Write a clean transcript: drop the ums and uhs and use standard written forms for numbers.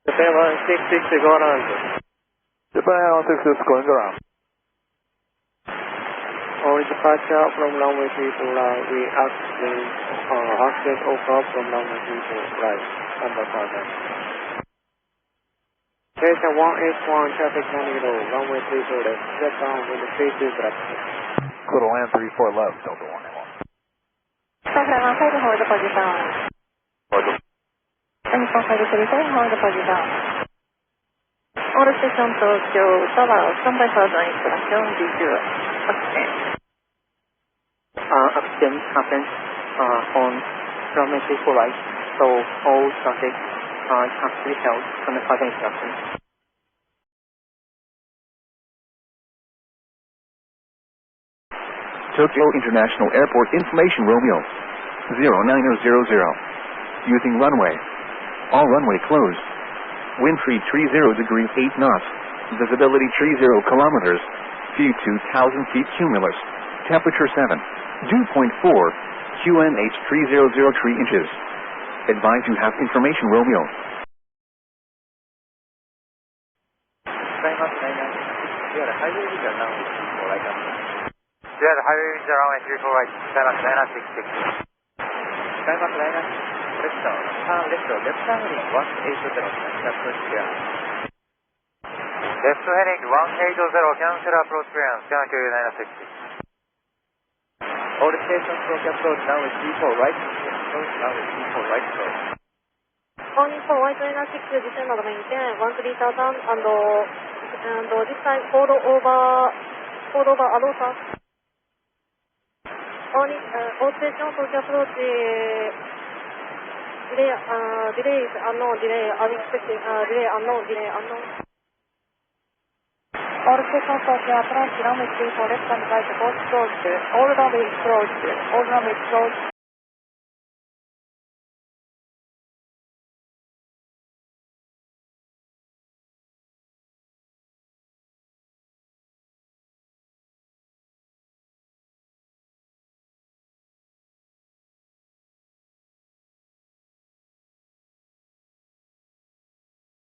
Japan 166 going on. Japan 166 going around. On departure from runway 34 right, we access over from runway 34 right, under contact. Station 181 traffic monitor, runway 34 left, step down with the 32 left. Clear to land 34 left, Delta 181. Sunset 15 hold position. Nippon 533 hold position. All station Tokyo Tower, standby for the instruction, visual. Accident. Accident happened on runway 34 right, so all traffic has to be held under further instruction. Tokyo International Airport Information Romeo 0900. Using runway. All runway closed. Wind speed 30 degrees 8 knots. Visibility 30 kilometers. View 2,000 feet cumulus. Temperature 7. Dew point 4. QNH 303 inches. Advise you have information Romeo. Yeah, the highway is around 34 right, Skymax 966. Skymax 966, left turn, left turning 180, approach clearance. Left heading 180, cancel approach clearance, Skymax 966. All stations from approach runway 34 right, approach runway 34 right close. On info, white 966, descend and maintain 13,000 and this time hold over allow sir. All stations Tokyo approach delay is unknown, delay unexpected, delay unknown. All stations Tokyo approach runway 34 left and right both closed, all runway closed.